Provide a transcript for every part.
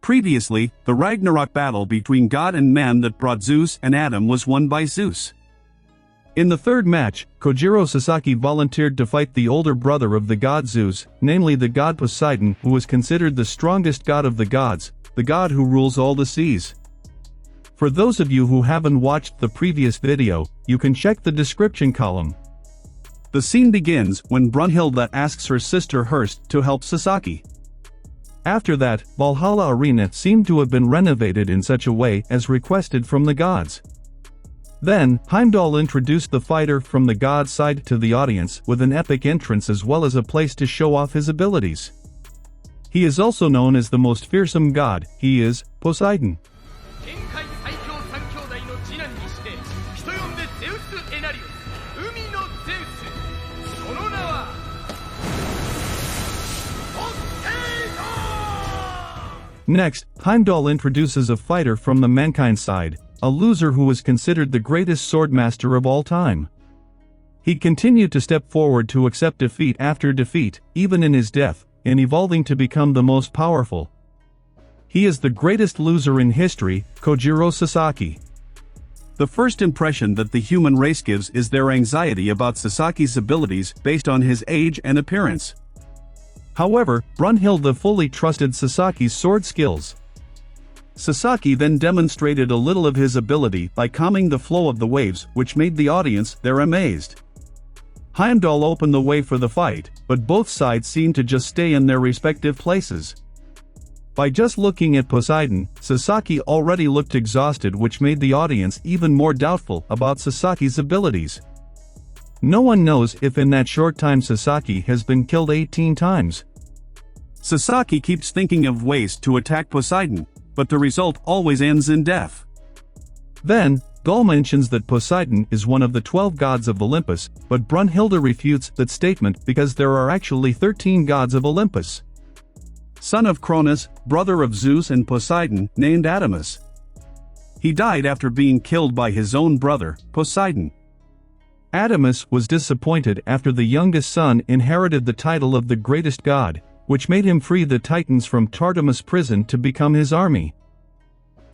Previously, the Ragnarok battle between God and man that brought Zeus and Adam was won by Zeus. In the third match, Kojiro Sasaki volunteered to fight the older brother of the god Zeus, namely the god Poseidon, who was considered the strongest god of the gods, the god who rules all the seas. For those of you who haven't watched the previous video, you can check the description column. The scene begins when Brunhilde asks her sister Hurst to help Sasaki. After that, Valhalla Arena seemed to have been renovated in such a way as requested from the gods. Then, Heimdall introduced the fighter from the god's side to the audience with an epic entrance as well as a place to show off his abilities. He is also known as the most fearsome god. He is Poseidon. Next, Heimdall introduces a fighter from the mankind side, a loser who was considered the greatest swordmaster of all time. He continued to step forward to accept defeat after defeat, even in his death, and evolving to become the most powerful. He is the greatest loser in history, Kojiro Sasaki. The first impression that the human race gives is their anxiety about Sasaki's abilities based on his age and appearance. However, Brunhilde fully trusted Sasaki's sword skills. Sasaki then demonstrated a little of his ability by calming the flow of the waves, which made the audience there amazed. Heimdall opened the way for the fight, but both sides seemed to just stay in their respective places. By just looking at Poseidon, Sasaki already looked exhausted, which made the audience even more doubtful about Sasaki's abilities. No one knows if in that short time Sasaki has been killed 18 times. Sasaki keeps thinking of ways to attack Poseidon, but the result always ends in death. Then, Gull mentions that Poseidon is one of the 12 gods of Olympus, but Brunhilde refutes that statement because there are actually 13 gods of Olympus. Son of Cronus, brother of Zeus and Poseidon, named Adamas. He died after being killed by his own brother, Poseidon. Adamas was disappointed after the youngest son inherited the title of the greatest god, which made him free the Titans from Tartarus prison to become his army,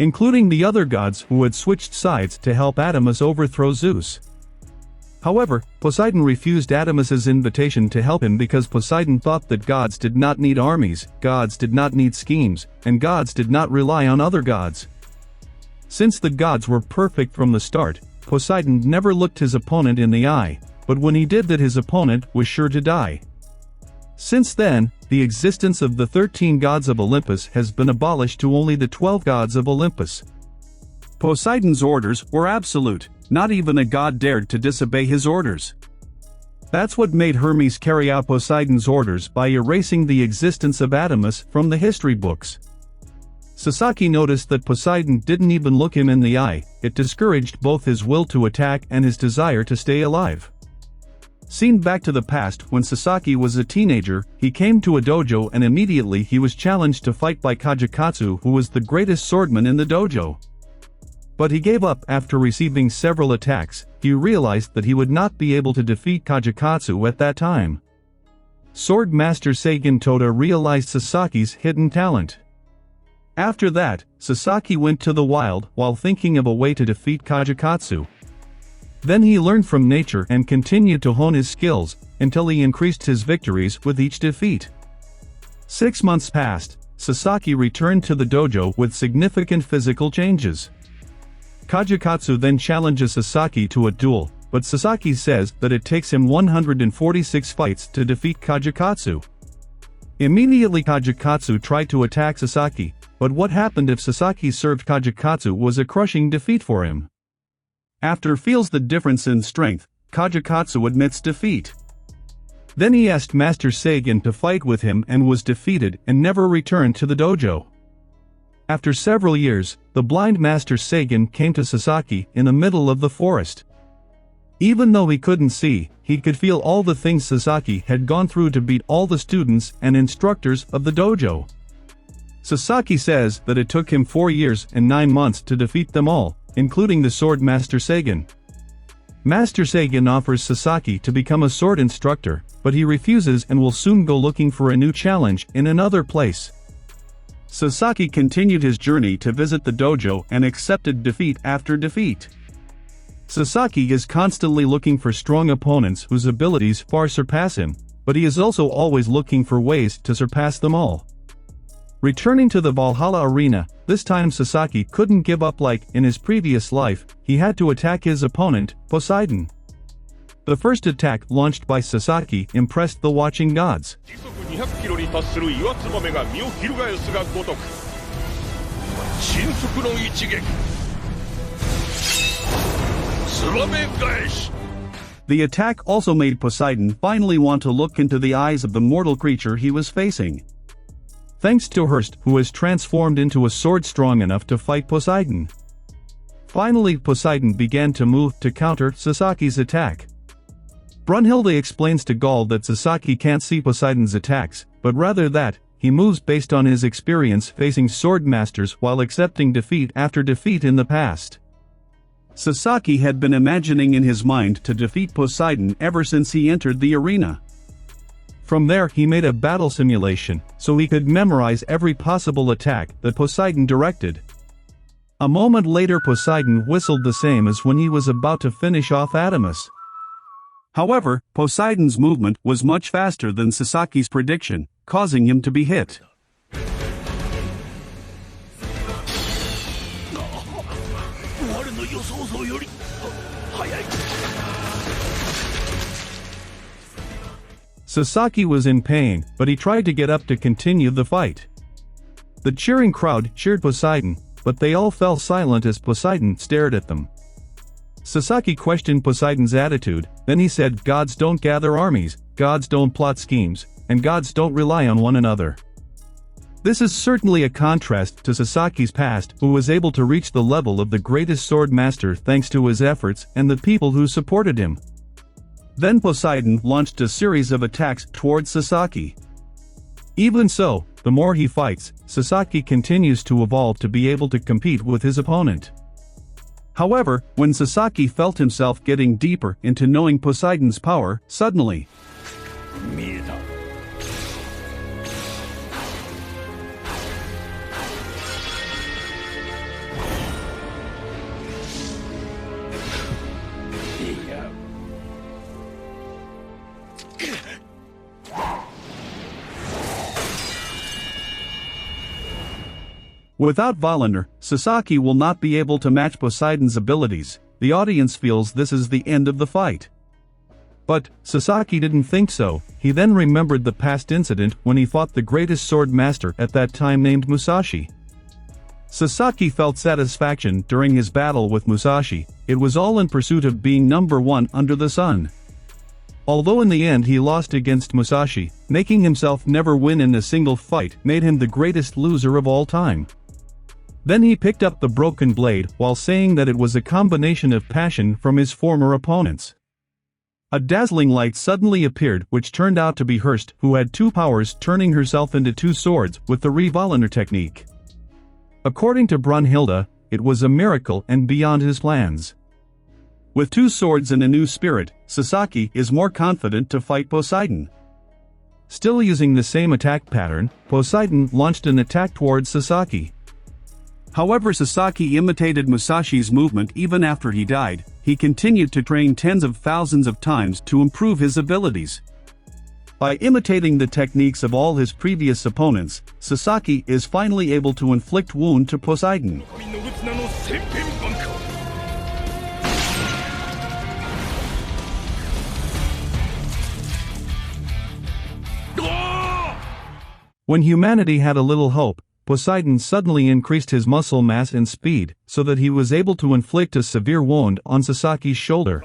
including the other gods who had switched sides to help Adamas overthrow Zeus. However, Poseidon refused Adamas's invitation to help him because Poseidon thought that gods did not need armies, gods did not need schemes, and gods did not rely on other gods. Since the gods were perfect from the start, Poseidon never looked his opponent in the eye, but when he did that his opponent was sure to die. Since then, the existence of the 13 gods of Olympus has been abolished to only the 12 gods of Olympus. Poseidon's orders were absolute, not even a god dared to disobey his orders. That's what made Hermes carry out Poseidon's orders by erasing the existence of Adamas from the history books. Sasaki noticed that Poseidon didn't even look him in the eye. It discouraged both his will to attack and his desire to stay alive. Seen back to the past when Sasaki was a teenager, he came to a dojo and immediately he was challenged to fight by Kajikatsu, who was the greatest swordman in the dojo. But he gave up after receiving several attacks. He realized that he would not be able to defeat Kajikatsu at that time. Sword Master Seigen Toda realized Sasaki's hidden talent. After that, Sasaki went to the wild while thinking of a way to defeat Kajikatsu. Then he learned from nature and continued to hone his skills until he increased his victories with each defeat. 6 months passed. Sasaki returned to the dojo with significant physical changes. Kajikatsu then challenges Sasaki to a duel, but Sasaki says that it takes him 146 fights to defeat Kajikatsu. Immediately Kajikatsu tried to attack Sasaki, but what happened if Sasaki served Kajikatsu was a crushing defeat for him. After feels the difference in strength, Kajikatsu admits defeat. Then he asked Master Seigen to fight with him and was defeated and never returned to the dojo. After several years, the blind Master Seigen came to Sasaki in the middle of the forest. Even though he couldn't see, he could feel all the things Sasaki had gone through to beat all the students and instructors of the dojo. Sasaki says that it took him 4 years and 9 months to defeat them all, including the Sword Master Seigen. Master Seigen offers Sasaki to become a sword instructor, but he refuses and will soon go looking for a new challenge in another place. Sasaki continued his journey to visit the dojo and accepted defeat after defeat. Sasaki is constantly looking for strong opponents whose abilities far surpass him, but he is also always looking for ways to surpass them all. Returning to the Valhalla arena, this time Sasaki couldn't give up like in his previous life, he had to attack his opponent, Poseidon. The first attack launched by Sasaki impressed the watching gods. The attack also made Poseidon finally want to look into the eyes of the mortal creature he was facing. Thanks to Hurst, who was transformed into a sword strong enough to fight Poseidon. Finally, Poseidon began to move to counter Sasaki's attack. Brunhilde explains to k1ll that Sasaki can't see Poseidon's attacks, but rather that he moves based on his experience facing sword masters while accepting defeat after defeat in the past. Sasaki had been imagining in his mind to defeat Poseidon ever since he entered the arena. From there he made a battle simulation, so he could memorize every possible attack that Poseidon directed. A moment later Poseidon whistled the same as when he was about to finish off Adamus. However, Poseidon's movement was much faster than Sasaki's prediction, causing him to be hit. Sasaki was in pain, but he tried to get up to continue the fight. The cheering crowd cheered Poseidon, but they all fell silent as Poseidon stared at them. Sasaki questioned Poseidon's attitude, then he said, "Gods don't gather armies, gods don't plot schemes, and gods don't rely on one another." This is certainly a contrast to Sasaki's past, who was able to reach the level of the greatest sword master thanks to his efforts and the people who supported him. Then Poseidon launched a series of attacks towards Sasaki. Even so, the more he fights, Sasaki continues to evolve to be able to compete with his opponent. However, when Sasaki felt himself getting deeper into knowing Poseidon's power, suddenly without Valander, Sasaki will not be able to match Poseidon's abilities. The audience feels this is the end of the fight. But Sasaki didn't think so. He then remembered the past incident when he fought the greatest sword master at that time named Musashi. Sasaki felt satisfaction during his battle with Musashi. It was all in pursuit of being number one under the sun. Although in the end he lost against Musashi, making himself never win in a single fight made him the greatest loser of all time. Then he picked up the broken blade while saying that it was a combination of passion from his former opponents. A dazzling light suddenly appeared which turned out to be Hurst, who had two powers, turning herself into two swords with the Revolender technique. According to Brunhilde, it was a miracle and beyond his plans. With two swords and a new spirit, Sasaki is more confident to fight Poseidon. Still using the same attack pattern, Poseidon launched an attack towards Sasaki. However, Sasaki imitated Musashi's movement even after he died. He continued to train tens of thousands of times to improve his abilities. By imitating the techniques of all his previous opponents, Sasaki is finally able to inflict wound to Poseidon. When humanity had a little hope, Poseidon suddenly increased his muscle mass and speed, so that he was able to inflict a severe wound on Sasaki's shoulder.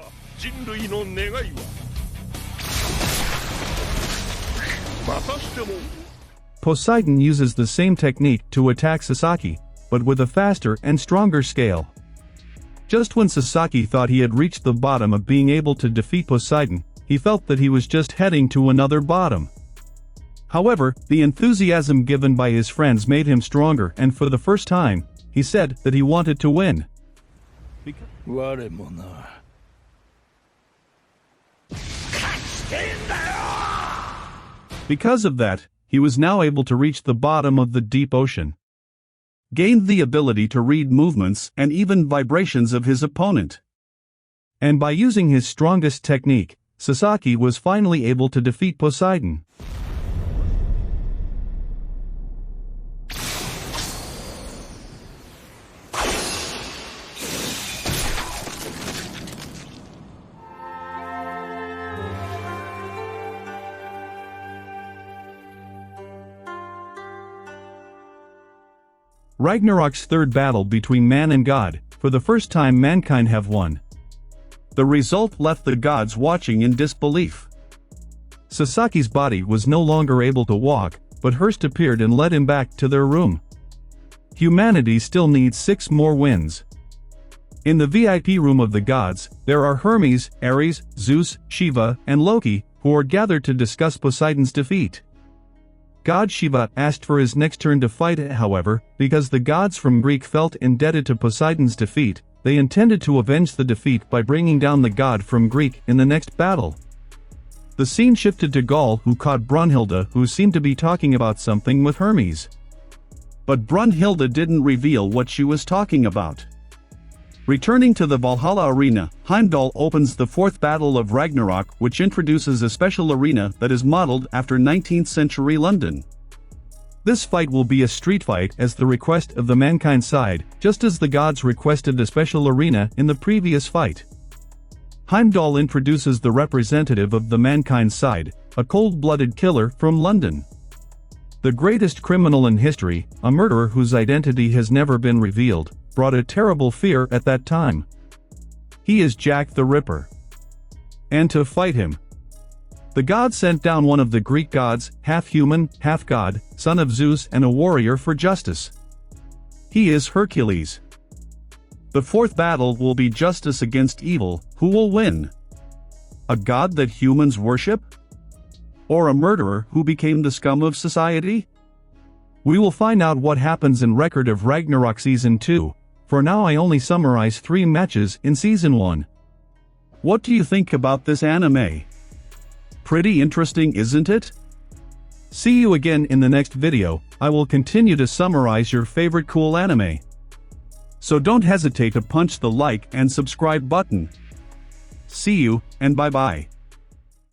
Poseidon uses the same technique to attack Sasaki, but with a faster and stronger scale. Just when Sasaki thought he had reached the bottom of being able to defeat Poseidon, he felt that he was just heading to another bottom. However, the enthusiasm given by his friends made him stronger, and for the first time, he said that he wanted to win. Because of that, he was now able to reach the bottom of the deep ocean. Gained the ability to read movements and even vibrations of his opponent. And by using his strongest technique, Sasaki was finally able to defeat Poseidon. Ragnarok's third battle between man and god. For the first time mankind have won. The result left the gods watching in disbelief. Sasaki's body was no longer able to walk, but Hearst appeared and led him back to their room. Humanity still needs 6 more wins. In the VIP room of the gods, there are Hermes, Ares, Zeus, Shiva, and Loki, who are gathered to discuss Poseidon's defeat. God Shiva asked for his next turn to fight, however, because the gods from Greek felt indebted to Poseidon's defeat, they intended to avenge the defeat by bringing down the god from Greek in the next battle. The scene shifted to Gaul, who caught Brunhilde, who seemed to be talking about something with Hermes. But Brunhilde didn't reveal what she was talking about. Returning to the Valhalla arena, Heimdall opens the 4th battle of Ragnarok, which introduces a special arena that is modeled after 19th century London. This fight will be a street fight as the request of the mankind side, just as the gods requested a special arena in the previous fight. Heimdall introduces the representative of the mankind side, a cold-blooded killer from London. The greatest criminal in history, a murderer whose identity has never been revealed, brought a terrible fear at that time. He is Jack the Ripper. And to fight him, the gods sent down one of the Greek gods, half human, half god, son of Zeus and a warrior for justice. He is Hercules. The 4th battle will be justice against evil. Who will win? A god that humans worship? Or a murderer who became the scum of society? We will find out what happens in Record of Ragnarok Season 2. For now I only summarize 3 matches in Season 1. What do you think about this anime? Pretty interesting, isn't it? See you again in the next video. I will continue to summarize your favorite cool anime. So don't hesitate to punch the like and subscribe button. See you, and bye-bye.